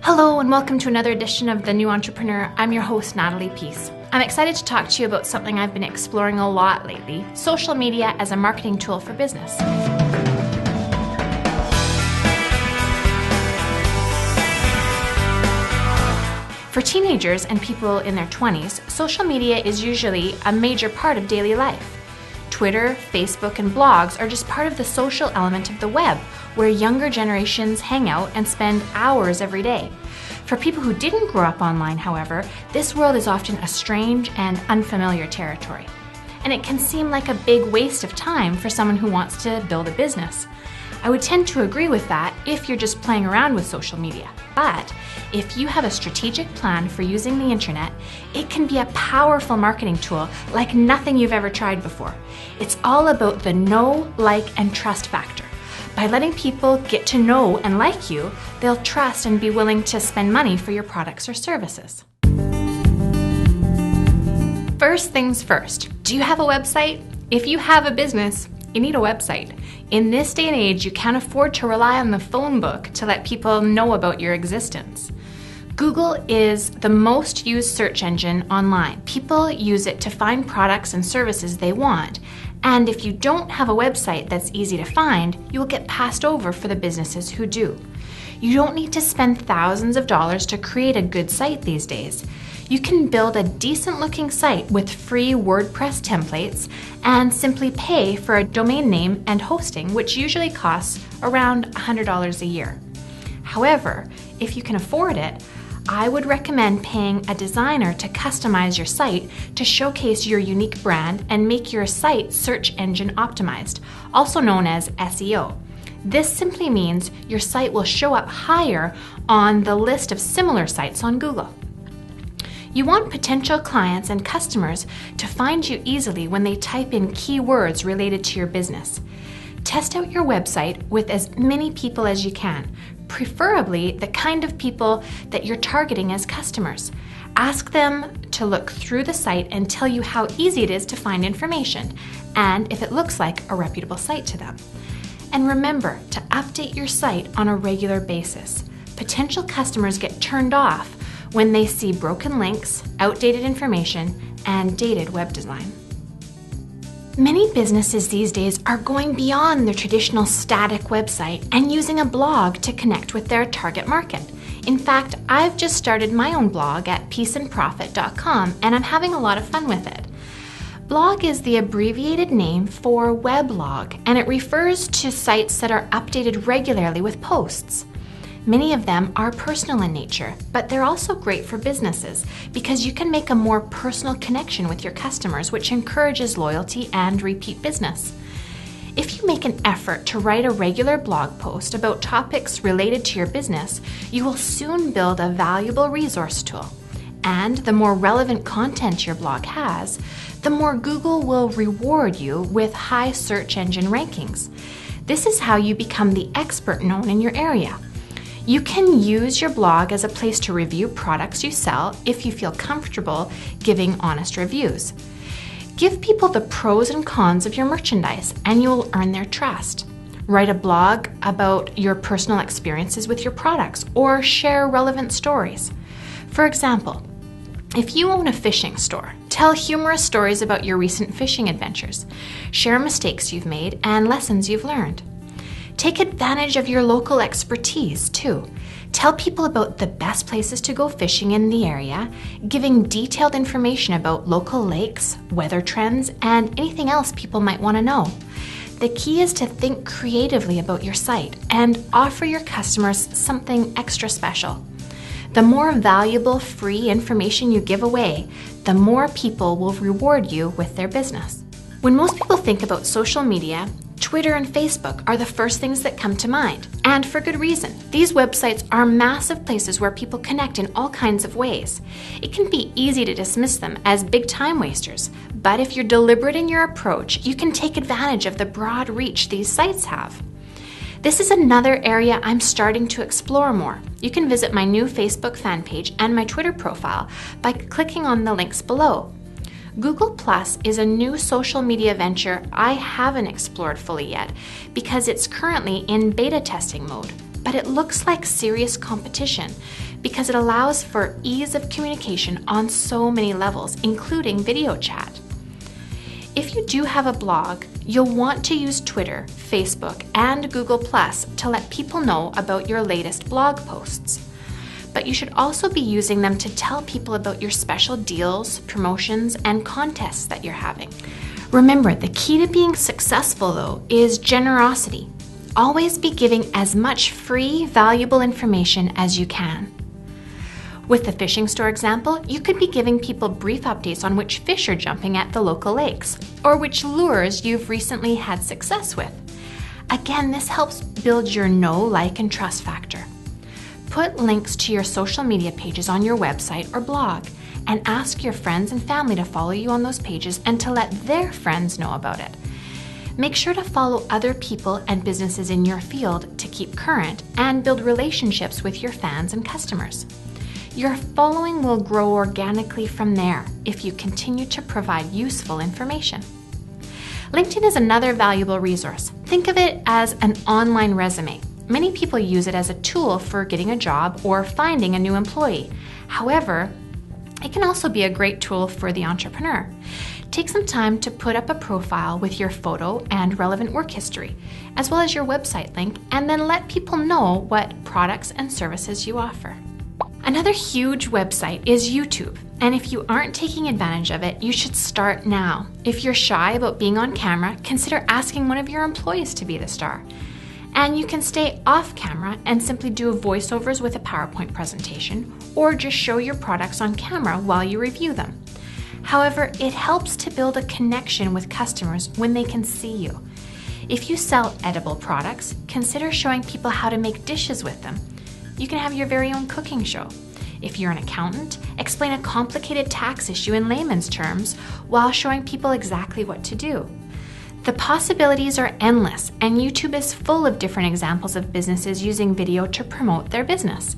Hello and welcome to another edition of The New Entrepreneur. I'm your host, Natalie Peace. I'm excited to talk to you about something I've been exploring a lot lately, social media as a marketing tool for business. For teenagers and people in their 20s, social media is usually a major part of daily life. Twitter, Facebook, and blogs are just part of the social element of the web, where younger generations hang out and spend hours every day. For people who didn't grow up online, however, this world is often a strange and unfamiliar territory. And it can seem like a big waste of time for someone who wants to build a business. I would tend to agree with that if you're just playing around with social media. But if you have a strategic plan for using the internet, it can be a powerful marketing tool like nothing you've ever tried before. It's all about the know, like, and trust factor. By letting people get to know and like you, they'll trust and be willing to spend money for your products or services. First things first, do you have a website? If you have a business, you need a website. In this day and age, you can't afford to rely on the phone book to let people know about your existence. Google is the most used search engine online. People use it to find products and services they want. And if you don't have a website that's easy to find, you will get passed over for the businesses who do. You don't need to spend thousands of dollars to create a good site these days. You can build a decent looking site with free WordPress templates and simply pay for a domain name and hosting, which usually costs around $100 a year. However, if you can afford it, I would recommend paying a designer to customize your site to showcase your unique brand and make your site search engine optimized, also known as SEO. This simply means your site will show up higher on the list of similar sites on Google. You want potential clients and customers to find you easily when they type in keywords related to your business. Test out your website with as many people as you can, preferably the kind of people that you're targeting as customers. Ask them to look through the site and tell you how easy it is to find information and if it looks like a reputable site to them. And remember to update your site on a regular basis. Potential customers get turned off when they see broken links, outdated information, and dated web design. Many businesses these days are going beyond their traditional static website and using a blog to connect with their target market. In fact, I've just started my own blog at peaceandprofit.com and I'm having a lot of fun with it. Blog is the abbreviated name for weblog, and it refers to sites that are updated regularly with posts. Many of them are personal in nature, but they're also great for businesses because you can make a more personal connection with your customers, which encourages loyalty and repeat business. If you make an effort to write a regular blog post about topics related to your business, you will soon build a valuable resource tool. And the more relevant content your blog has, the more Google will reward you with high search engine rankings. This is how you become the expert known in your area. You can use your blog as a place to review products you sell if you feel comfortable giving honest reviews. Give people the pros and cons of your merchandise and you will earn their trust. Write a blog about your personal experiences with your products or share relevant stories. For example, if you own a fishing store, tell humorous stories about your recent fishing adventures. Share mistakes you've made and lessons you've learned. Take advantage of your local expertise too. Tell people about the best places to go fishing in the area, giving detailed information about local lakes, weather trends, and anything else people might want to know. The key is to think creatively about your site and offer your customers something extra special. The more valuable free information you give away, the more people will reward you with their business. When most people think about social media, Twitter and Facebook are the first things that come to mind, and for good reason. These websites are massive places where people connect in all kinds of ways. It can be easy to dismiss them as big time wasters, but if you're deliberate in your approach, you can take advantage of the broad reach these sites have. This is another area I'm starting to explore more. You can visit my new Facebook fan page and my Twitter profile by clicking on the links below. Google Plus is a new social media venture I haven't explored fully yet because it's currently in beta testing mode, but it looks like serious competition because it allows for ease of communication on so many levels, including video chat. If you do have a blog, you'll want to use Twitter, Facebook, and Google+ to let people know about your latest blog posts. But you should also be using them to tell people about your special deals, promotions, and contests that you're having. Remember, the key to being successful, though, is generosity. Always be giving as much free, valuable information as you can. With the fishing store example, you could be giving people brief updates on which fish are jumping at the local lakes, or which lures you've recently had success with. Again, this helps build your know, like, and trust factor. Put links to your social media pages on your website or blog, and ask your friends and family to follow you on those pages and to let their friends know about it. Make sure to follow other people and businesses in your field to keep current and build relationships with your fans and customers. Your following will grow organically from there if you continue to provide useful information. LinkedIn is another valuable resource. Think of it as an online resume. Many people use it as a tool for getting a job or finding a new employee. However, it can also be a great tool for the entrepreneur. Take some time to put up a profile with your photo and relevant work history, as well as your website link, and then let people know what products and services you offer. Another huge website is YouTube, and if you aren't taking advantage of it, you should start now. If you're shy about being on camera, consider asking one of your employees to be the star. And you can stay off camera and simply do voiceovers with a PowerPoint presentation, or just show your products on camera while you review them. However, it helps to build a connection with customers when they can see you. If you sell edible products, consider showing people how to make dishes with them. You can have your very own cooking show. If you're an accountant, explain a complicated tax issue in layman's terms while showing people exactly what to do. The possibilities are endless, and YouTube is full of different examples of businesses using video to promote their business.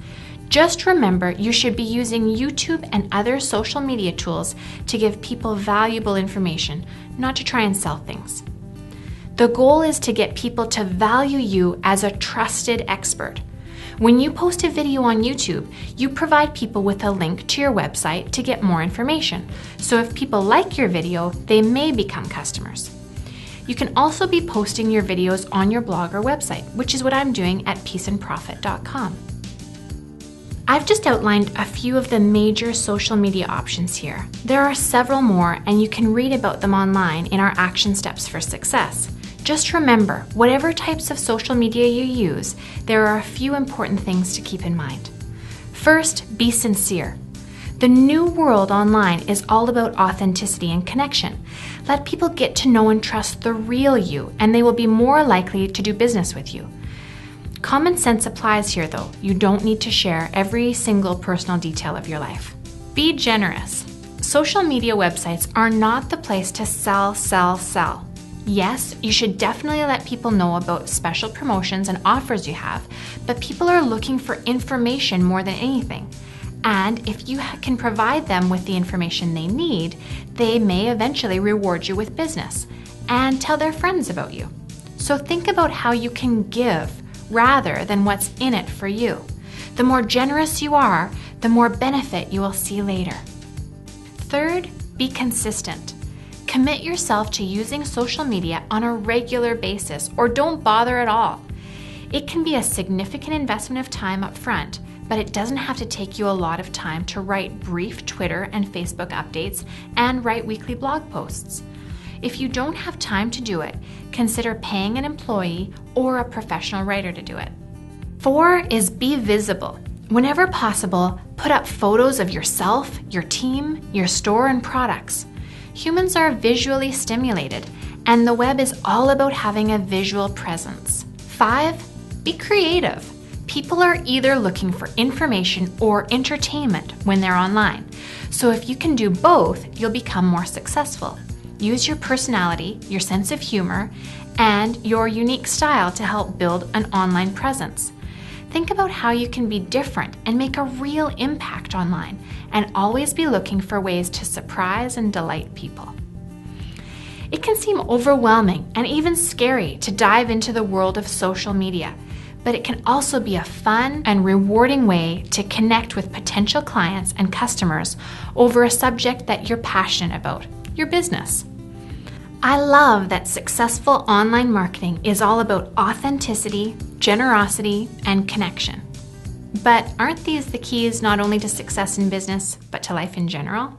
Just remember, you should be using YouTube and other social media tools to give people valuable information, not to try and sell things. The goal is to get people to value you as a trusted expert. When you post a video on YouTube, you provide people with a link to your website to get more information. So if people like your video, they may become customers. You can also be posting your videos on your blog or website, which is what I'm doing at peaceandprofit.com. I've just outlined a few of the major social media options here. There are several more, and you can read about them online in our action steps for success. Just remember, whatever types of social media you use, there are a few important things to keep in mind. First, be sincere. The new world online is all about authenticity and connection. Let people get to know and trust the real you, and they will be more likely to do business with you. Common sense applies here, though. You don't need to share every single personal detail of your life. Be generous. Social media websites are not the place to sell. Yes, you should definitely let people know about special promotions and offers you have, but people are looking for information more than anything. And if you can provide them with the information they need, they may eventually reward you with business and tell their friends about you. So think about how you can give rather than what's in it for you. The more generous you are, the more benefit you will see later. Third, be consistent. Commit yourself to using social media on a regular basis, or don't bother at all. It can be a significant investment of time up front, but it doesn't have to take you a lot of time to write brief Twitter and Facebook updates and write weekly blog posts. If you don't have time to do it, consider paying an employee or a professional writer to do it. 4 is be visible. Whenever possible, put up photos of yourself, your team, your store, and products. Humans are visually stimulated, and the web is all about having a visual presence. 5, be creative. People are either looking for information or entertainment when they're online. So if you can do both, you'll become more successful. Use your personality, your sense of humor, and your unique style to help build an online presence. Think about how you can be different and make a real impact online, and always be looking for ways to surprise and delight people. It can seem overwhelming and even scary to dive into the world of social media, but it can also be a fun and rewarding way to connect with potential clients and customers over a subject that you're passionate about, your business. I love that successful online marketing is all about authenticity, generosity, and connection. But aren't these the keys not only to success in business, but to life in general?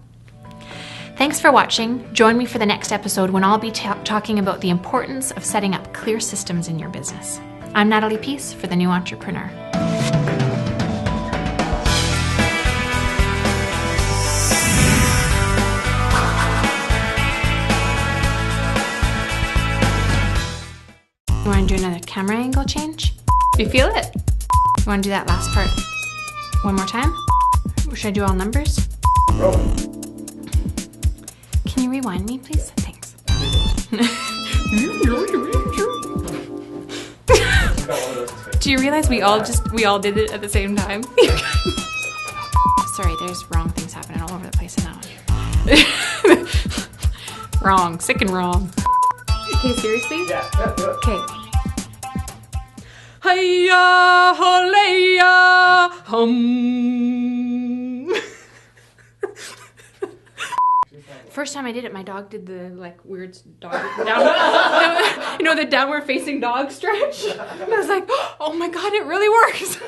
Thanks for watching. Join me for the next episode when I'll be talking about the importance of setting up clear systems in your business. I'm Natalie Peace for The New Entrepreneur. You want to do another camera angle change? Do you feel it? You want to do that last part one more time? Should I do all numbers? Can you rewind me, please? Thanks. Do you realize we all did it at the same time? Sorry, there's wrong things happening all over the place in that one. Wrong, sick and wrong. Okay, seriously? Yeah. Okay. Hiya, holeya, hum. First time I did it, my dog did the weird dog down, you know, the downward facing dog stretch. And I was like, oh my God, it really works.